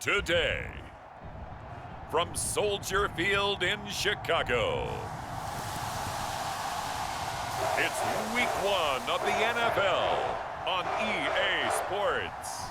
today. From Soldier Field in Chicago, it's Week 1 of the NFL on EA Sports.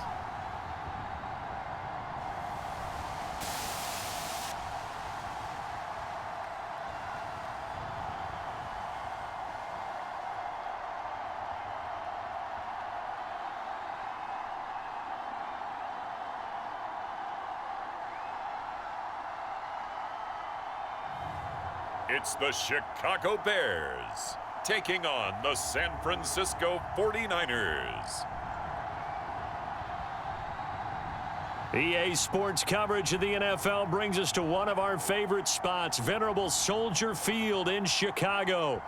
It's the Chicago Bears taking on the San Francisco 49ers. EA Sports coverage of the NFL brings us to one of our favorite spots, venerable Soldier Field in Chicago.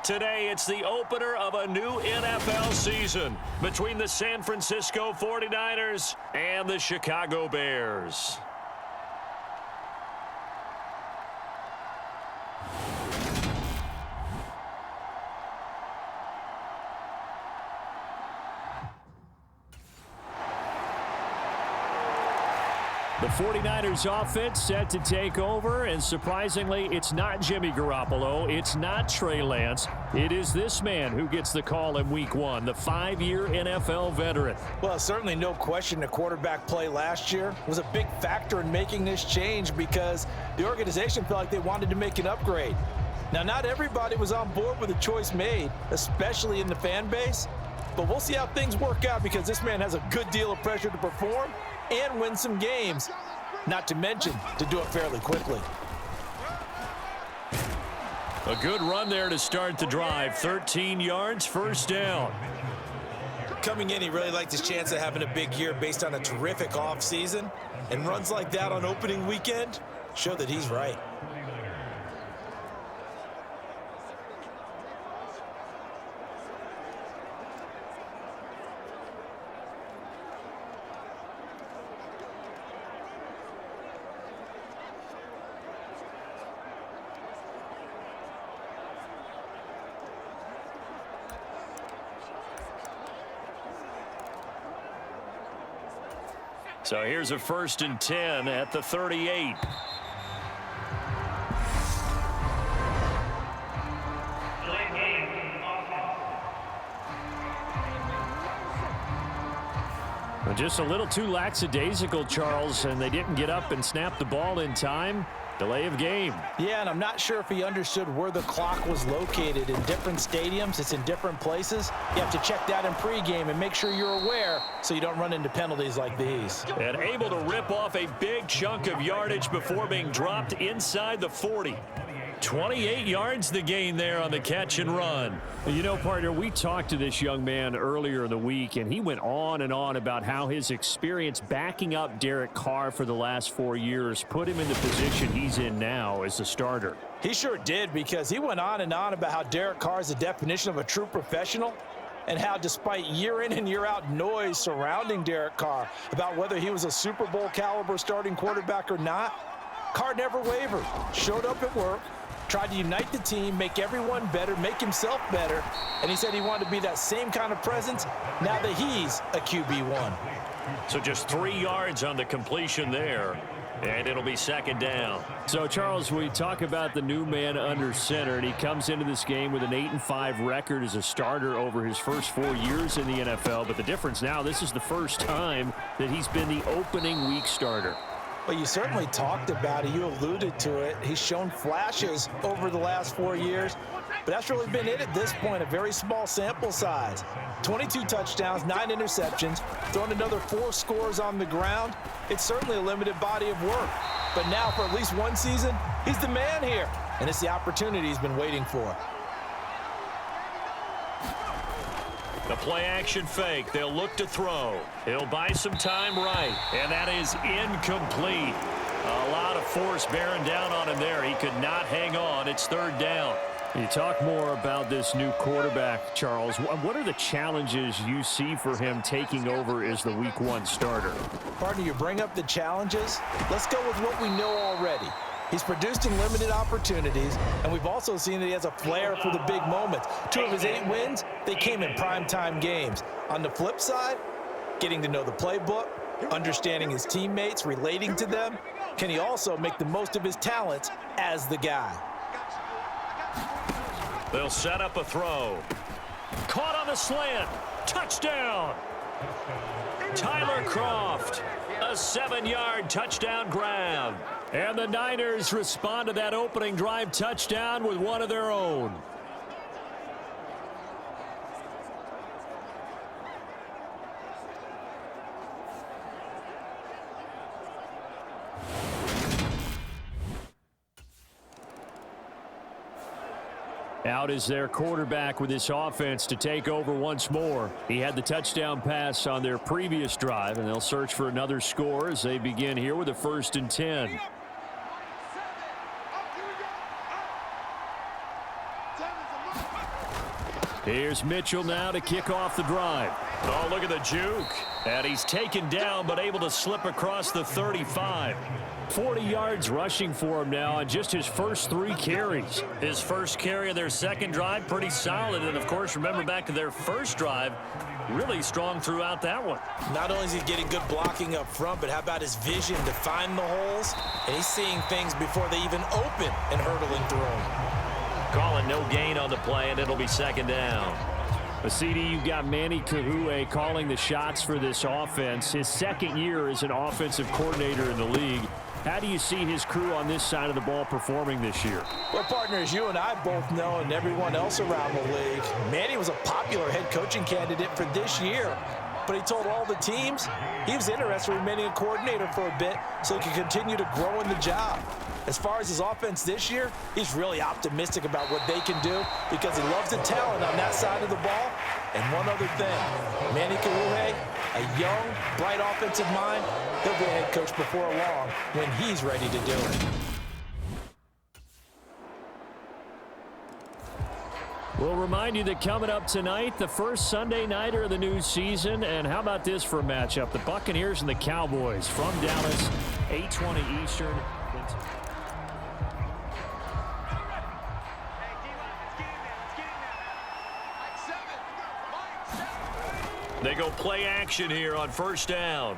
Today, it's the opener of a new NFL season between the San Francisco 49ers and the Chicago Bears. The 49ers offense set to take over, and surprisingly, it's not Jimmy Garoppolo, it's not Trey Lance. It is this man who gets the call in Week 1, the 5-year NFL veteran. Well, certainly no question the quarterback play last year was a big factor in making this change because the organization felt like they wanted to make an upgrade. Now, not everybody was on board with the choice made, especially in the fan base, but we'll see how things work out because this man has a good deal of pressure to perform and win some games, not to mention to do it fairly quickly. A good run there to start the drive. 13 yards, first down. Coming in, he really liked his chance of having a big year based on a terrific offseason, and runs like that on opening weekend show that he's right. So here's a 1st and 10 at the 38. Well, just a little too lackadaisical, Charles, and they didn't get up and snap the ball in time. Delay of game. Yeah, and I'm not sure if he understood where the clock was located. In different stadiums, it's in different places. You have to check that in pregame and make sure you're aware so you don't run into penalties like these. And able to rip off a big chunk of yardage before being dropped inside the 40. 28 yards the gain there on the catch and run. You know, partner, we talked to this young man earlier in the week, and he went on and on about how his experience backing up Derek Carr for the last 4 years put him in the position he's in now as a starter. He sure did, because he went on and on about how Derek Carr is the definition of a true professional, and how despite year in and year out noise surrounding Derek Carr about whether he was a Super Bowl caliber starting quarterback or not, Carr never wavered, showed up at work, tried to unite the team, make everyone better, make himself better, and he said he wanted to be that same kind of presence now that he's a QB1. So just 3 yards on the completion there, and it'll be 2nd down. So, Charles, we talk about the new man under center, and he comes into this game with an 8-5 record as a starter over his first 4 years in the NFL, but the difference now, this is the first time that he's been the opening week starter. Well, you certainly talked about it. You alluded to it. He's shown flashes over the last 4 years, but that's really been it at this point, a very small sample size. 22 touchdowns, 9 interceptions, thrown another 4 scores on the ground. It's certainly a limited body of work, but now for at least one season, he's the man here, and it's the opportunity he's been waiting for. The play-action fake. They'll look to throw. He'll buy some time right, and that is incomplete. A lot of force bearing down on him there. He could not hang on. It's 3rd down. You talk more about this new quarterback, Charles. What are the challenges you see for him taking over as the Week 1 starter? Partner, you bring up the challenges. Let's go with what we know already. He's produced in limited opportunities, and we've also seen that he has a flair for the big moments. 2 of his 8 wins, they came in primetime games. On the flip side, getting to know the playbook, understanding his teammates, relating to them? Can he also make the most of his talents as the guy? They'll set up a throw. Caught on the slant. Touchdown. Tyler Croft. A 7-yard touchdown grab. And the Niners respond to that opening drive touchdown with one of their own. Out is their quarterback with this offense to take over once more. He had the touchdown pass on their previous drive, and they'll search for another score as they begin here with a 1st and 10. Here's Mitchell now to kick off the drive. Oh, look at the juke. And he's taken down but able to slip across the 35. 40 yards rushing for him now on just his first 3 carries. His first carry of their second drive, pretty solid. And, of course, remember back to their first drive, really strong throughout that one. Not only is he getting good blocking up front, but how about his vision to find the holes? And he's seeing things before they even open and hurdling through them. Calling no gain on the play, and it'll be 2nd down. CD, you've got Manny Kahue calling the shots for this offense. His 2nd year as an offensive coordinator in the league. How do you see his crew on this side of the ball performing this year? Well, partners, you and I both know, and everyone else around the league, Manny was a popular head coaching candidate for this year. But he told all the teams he was interested in remaining a coordinator for a bit so he could continue to grow in the job. As far as his offense this year, he's really optimistic about what they can do because he loves the talent on that side of the ball. And one other thing, Manny Kahue, a young, bright offensive mind, he'll be a head coach before long when he's ready to do it. We'll remind you that coming up tonight, the first Sunday nighter of the new season. And how about this for a matchup? The Buccaneers and the Cowboys from Dallas, 8:20 Eastern. They go play action here on 1st down.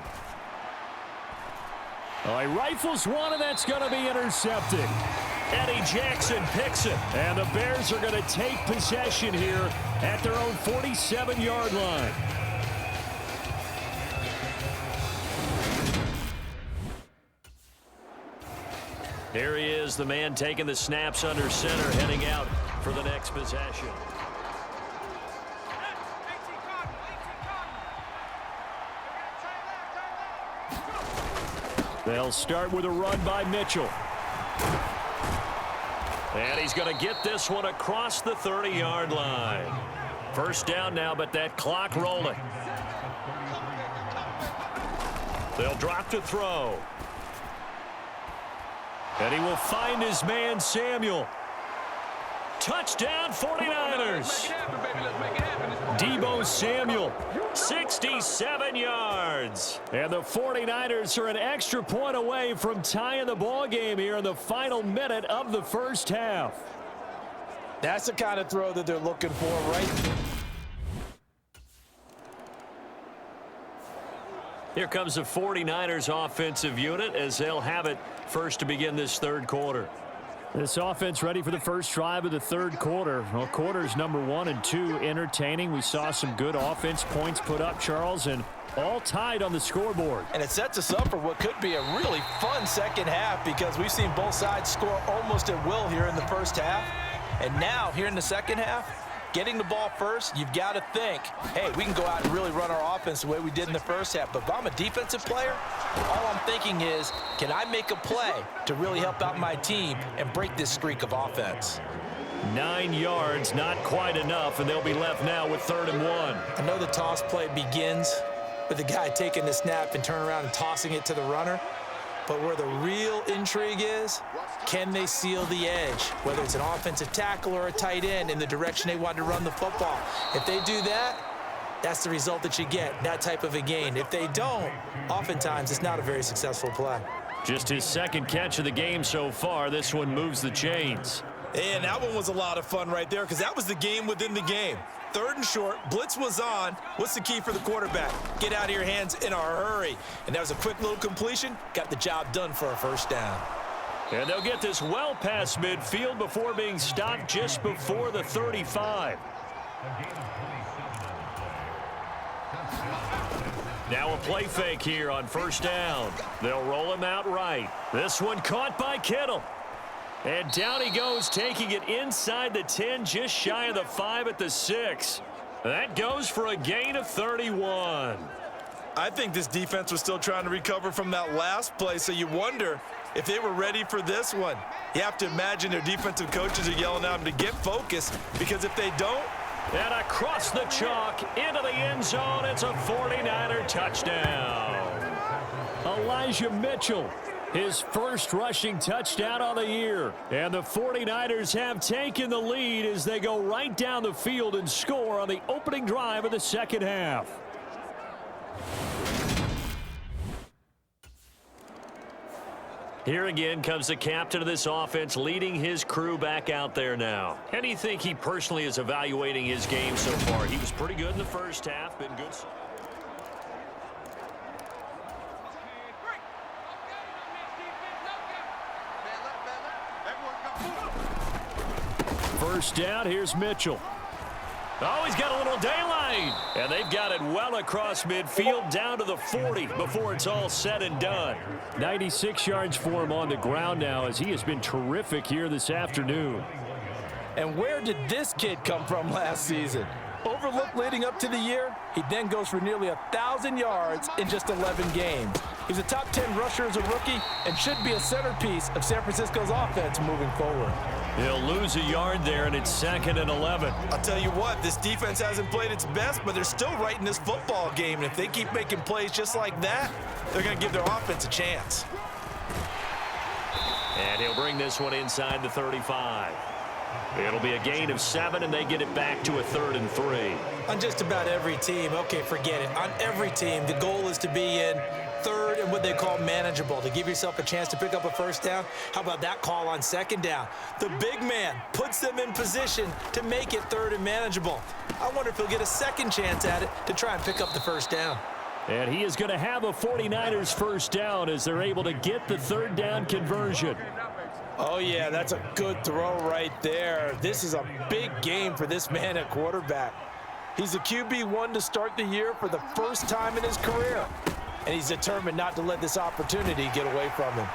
Oh, he rifles one, and that's going to be intercepted. Eddie Jackson picks it. And the Bears are going to take possession here at their own 47-yard line. Here he is, the man taking the snaps under center, heading out for the next possession. They'll start with a run by Mitchell. And he's going to get this one across the 30-yard line. 1st down now, but that clock rolling. They'll drop to throw. And he will find his man, Samuel. Touchdown, 49ers. Deebo Samuel, 67 yards. And the 49ers are an extra point away from tying the ball game here in the final minute of the first half. That's the kind of throw that they're looking for, right? Here comes the 49ers offensive unit as they'll have it first to begin this 3rd quarter. This offense ready for the first drive of the 3rd quarter. Well, quarters number 1 and 2 entertaining. We saw some good offense points put up, Charles, and all tied on the scoreboard. And it sets us up for what could be a really fun 2nd half because we've seen both sides score almost at will here in the first half. And now, here in the 2nd half, getting the ball first, you've got to think, hey, we can go out and really run our offense the way we did in the first half. But if I'm a defensive player, all I'm thinking is, can I make a play to really help out my team and break this streak of offense? 9 yards, not quite enough, and they'll be left now with 3rd and 1. I know the toss play begins with the guy taking the snap and turning around and tossing it to the runner. But where the real intrigue is, can they seal the edge, whether it's an offensive tackle or a tight end in the direction they want to run the football? If they do that, that's the result that you get, that type of a gain. If they don't, oftentimes it's not a very successful play. Just his 2nd catch of the game so far. This one moves the chains. And that one was a lot of fun right there because that was the game within the game. 3rd and short, blitz was on. What's the key for the quarterback? Get out of your hands in a hurry. And that was a quick little completion. Got the job done for a first down. And they'll get this well past midfield before being stopped just before the 35. Now a play fake here on first down. They'll roll him out right. This one caught by Kittle. And down he goes, taking it inside the 10, just shy of the 5 at the 6. That goes for a gain of 31. I think this defense was still trying to recover from that last play, so you wonder if they were ready for this one. You have to imagine their defensive coaches are yelling at them to get focused, because if they don't. And across the chalk, into the end zone, it's a 49er touchdown. Elijah Mitchell, his first rushing touchdown of the year. And the 49ers have taken the lead as they go right down the field and score on the opening drive of the second half. Here again comes the captain of this offense, leading his crew back out there now. How do you think he personally is evaluating his game so far? He was pretty good in the first half, been good. First down, here's Mitchell. Oh, he's got a little daylight. And they've got it well across midfield down to the 40 before it's all said and done. 96 yards for him on the ground now as he has been terrific here this afternoon. And where did this kid come from last season? Overlooked leading up to the year, he then goes for nearly 1,000 yards in just 11 games. He's a top 10 rusher as a rookie and should be a centerpiece of San Francisco's offense moving forward. He'll lose a yard there, and it's 2nd and 11. I'll tell you what, this defense hasn't played its best, but they're still right in this football game. And if they keep making plays just like that, they're going to give their offense a chance. And he'll bring this one inside the 35. It'll be a gain of 7, and they get it back to a 3rd and 3. On just about every team, okay, forget it. On every team, the goal is to be in 3rd and what they call manageable, to give yourself a chance to pick up a first down. How about that call on 2nd down? The big man puts them in position to make it 3rd and manageable. I wonder if he'll get a second chance at it to try and pick up the first down. And he is going to have a 49ers first down as they're able to get the 3rd down conversion. Oh, yeah, that's a good throw right there. This is a big game for this man at quarterback. He's a QB1 to start the year for the first time in his career. And he's determined not to let this opportunity get away from him.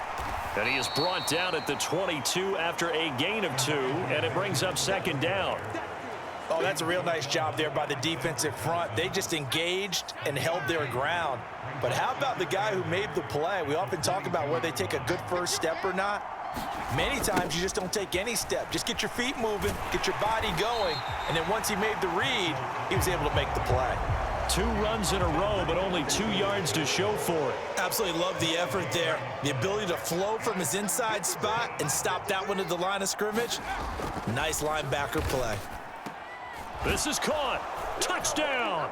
And he is brought down at the 22 after a gain of 2, and it brings up 2nd down. Oh, that's a real nice job there by the defensive front. They just engaged and held their ground. But how about the guy who made the play? We often talk about whether they take a good first step or not. Many times you just don't take any step. Just get your feet moving, get your body going, and then once he made the read, he was able to make the play. 2 runs in a row, but only 2 yards to show for it. Absolutely love the effort there. The ability to flow from his inside spot and stop that one at the line of scrimmage. Nice linebacker play. This is caught. Touchdown.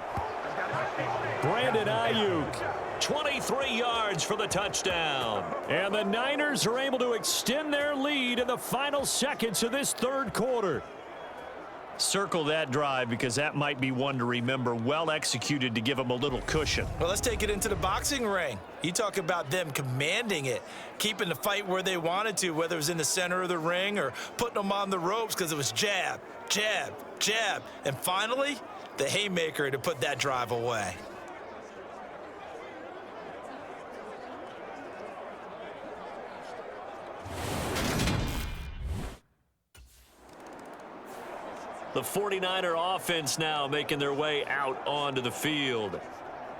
Brandon Ayuk. 23 yards for the touchdown. And the Niners are able to extend their lead in the final seconds of this 3rd quarter. Circle that drive because that might be one to remember. Well executed to give them a little cushion. Well, let's take it into the boxing ring. You talk about them commanding it, keeping the fight where they wanted to, whether it was in the center of the ring or putting them on the ropes because it was jab, jab, jab. And finally, the haymaker to put that drive away. The 49er offense now making their way out onto the field.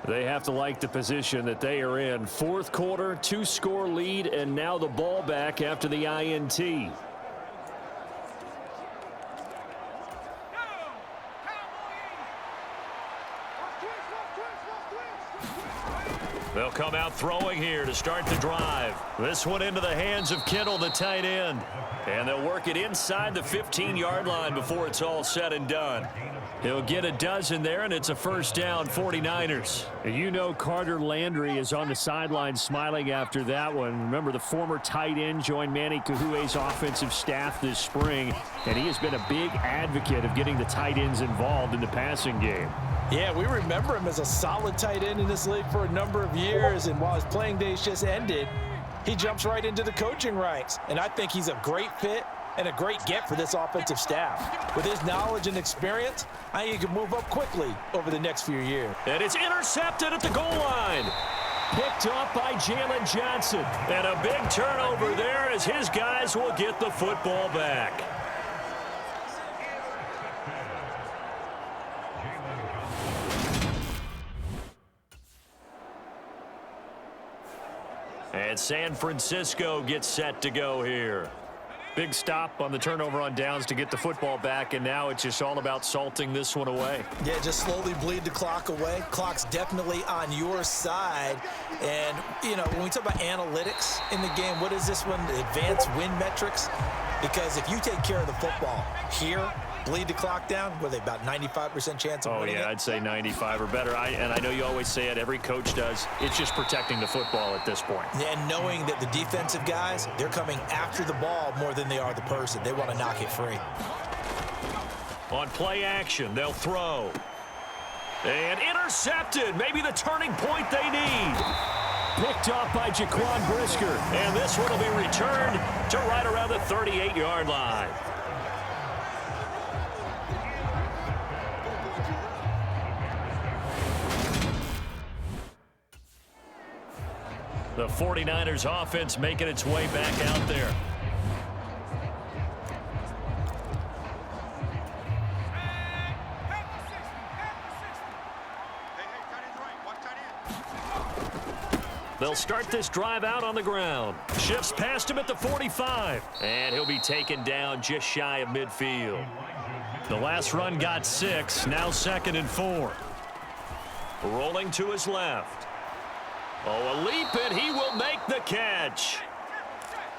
They have to like the position that they are in. 4th quarter, 2-score lead, and now the ball back after the INT. They'll come out throwing here to start the drive. This one into the hands of Kittle, the tight end. And they'll work it inside the 15-yard line before it's all said and done. He'll get a dozen there, and it's a first down, 49ers. And you know Carter Landry is on the sideline smiling after that one. Remember, the former tight end joined Manny Kahue's offensive staff this spring, and he has been a big advocate of getting the tight ends involved in the passing game. Yeah, we remember him as a solid tight end in this league for a number of years, and while his playing days just ended, he jumps right into the coaching ranks. And I think he's a great fit and a great get for this offensive staff. With his knowledge and experience, I think he can move up quickly over the next few years. And it's intercepted at the goal line. Picked off by Jalen Johnson. And a big turnover there as his guys will get the football back. And San Francisco gets set to go here. Big stop on the turnover on downs to get the football back, and now it's just all about salting this one away. Yeah, just slowly bleed the clock away. Clock's definitely on your side. And, you know, when we talk about analytics in the game, what is this one? The advanced win metrics? Because if you take care of the football here, bleed the clock down, were they about 95% chance of winning it? I'd say 95 or better. And I know you always say it, every coach does. It's just protecting the football at this point. And knowing that the defensive guys, they're coming after the ball more than they are the person. They want to knock it free. On play action, they'll throw. And intercepted. Maybe the turning point they need. Picked off by Jaquan Brisker. And this one will be returned to right around the 38-yard line. The 49ers offense making its way back out there. They'll start this drive out on the ground. Shifts past him at the 45. And he'll be taken down just shy of midfield. The last run got 6. Now 2nd and 4. Rolling to his left. Oh, a leap, and he will make the catch.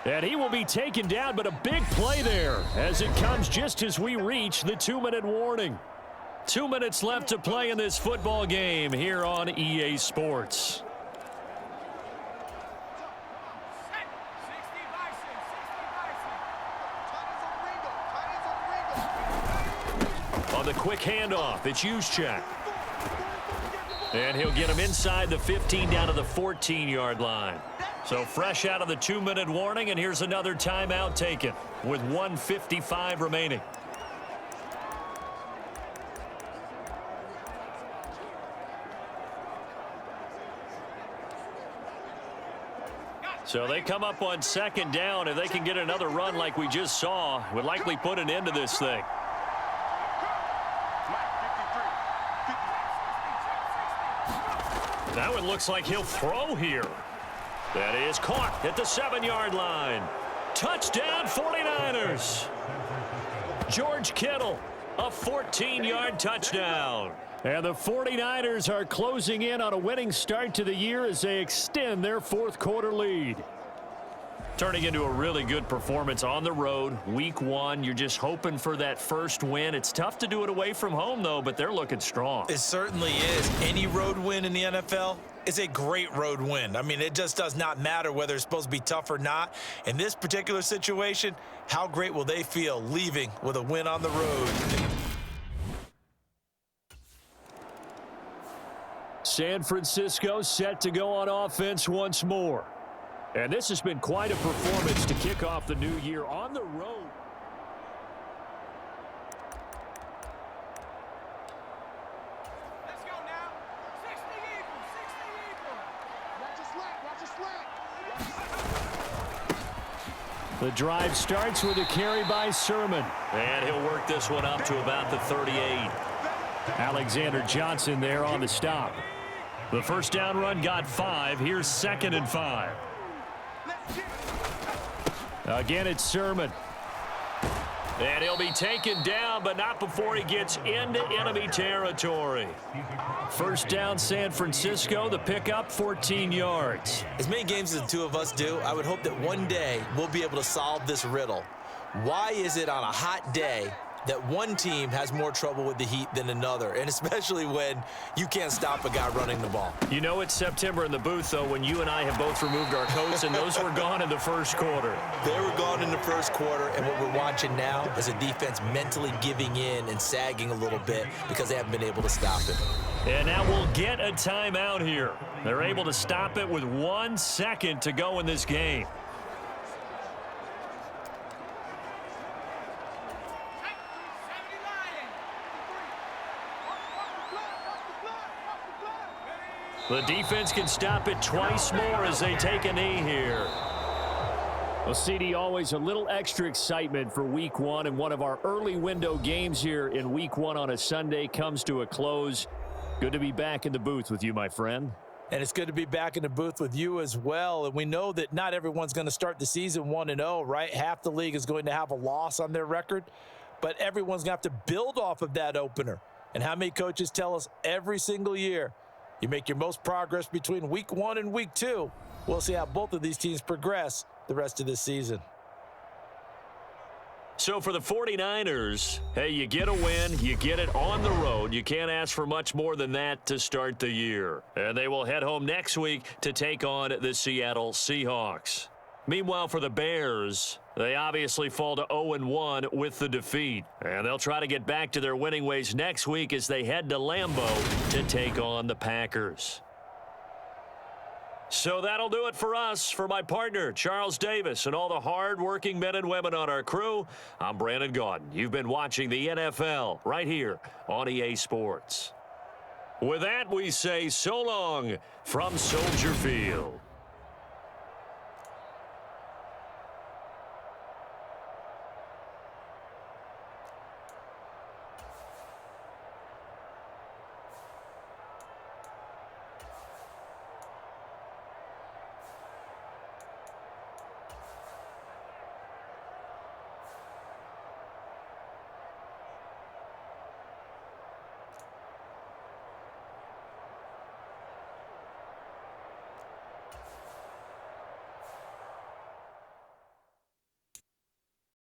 And he will be taken down, but a big play there as it comes just as we reach the 2-minute warning. 2 minutes left to play in this football game here on EA Sports. On the quick handoff, it's Juszczyk. And he'll get him inside the 15 down to the 14-yard line. So fresh out of the 2-minute warning, and here's another timeout taken with 1:55 remaining. So they come up on 2nd down. If they can get another run like we just saw, would likely put an end to this thing. That one looks like he'll throw here. That is caught at the 7-yard line. Touchdown 49ers. George Kittle, a 14-yard touchdown. And the 49ers are closing in on a winning start to the year as they extend their 4th quarter lead. Turning into a really good performance on the road, week 1. You're just hoping for that first win. It's tough to do it away from home, though, but they're looking strong. It certainly is. Any road win in the NFL is a great road win. I mean, it just does not matter whether it's supposed to be tough or not. In this particular situation, how great will they feel leaving with a win on the road? San Francisco set to go on offense once more. And this has been quite a performance to kick off the new year on the road. Let's go now. 60 Eagles, 60 Eagles. Watch a slant. The drive starts with a carry by Sermon. And he'll work this one up to about the 38. Alexander Johnson there on the stop. The first down run got 5. Here's 2nd and 5. Again, it's Sermon. And he'll be taken down, but not before he gets into enemy territory. First down, San Francisco. The pickup, 14 yards. As many games as the two of us do, I would hope that one day we'll be able to solve this riddle. Why is it on a hot day that one team has more trouble with the heat than another, and especially when you can't stop a guy running the ball. You know it's September in the booth, though, when you and I have both removed our coats, and those were gone in the first quarter. They were gone in the first quarter, and what we're watching now is a defense mentally giving in and sagging a little bit because they haven't been able to stop it. And now we'll get a timeout here. They're able to stop it with 1 second to go in this game. The defense can stop it twice more as they take a knee here. Well, CD, always a little extra excitement for week one, and one of our early window games here in week one on a Sunday comes to a close. Good to be back in the booth with you, my friend. And it's good to be back in the booth with you as well. And we know that not everyone's going to start the season 1-0, right? Half the league is going to have a loss on their record, but everyone's going to have to build off of that opener. And how many coaches tell us every single year, you make your most progress between week 1 and week 2. We'll see how both of these teams progress the rest of this season. So for the 49ers, hey, you get a win, you get it on the road. You can't ask for much more than that to start the year. And they will head home next week to take on the Seattle Seahawks. Meanwhile, for the Bears, they obviously fall to 0-1 with the defeat. And they'll try to get back to their winning ways next week as they head to Lambeau to take on the Packers. So that'll do it for us. For my partner, Charles Davis, and all the hard-working men and women on our crew, I'm Brandon Gaudin. You've been watching the NFL right here on EA Sports. With that, we say so long from Soldier Field.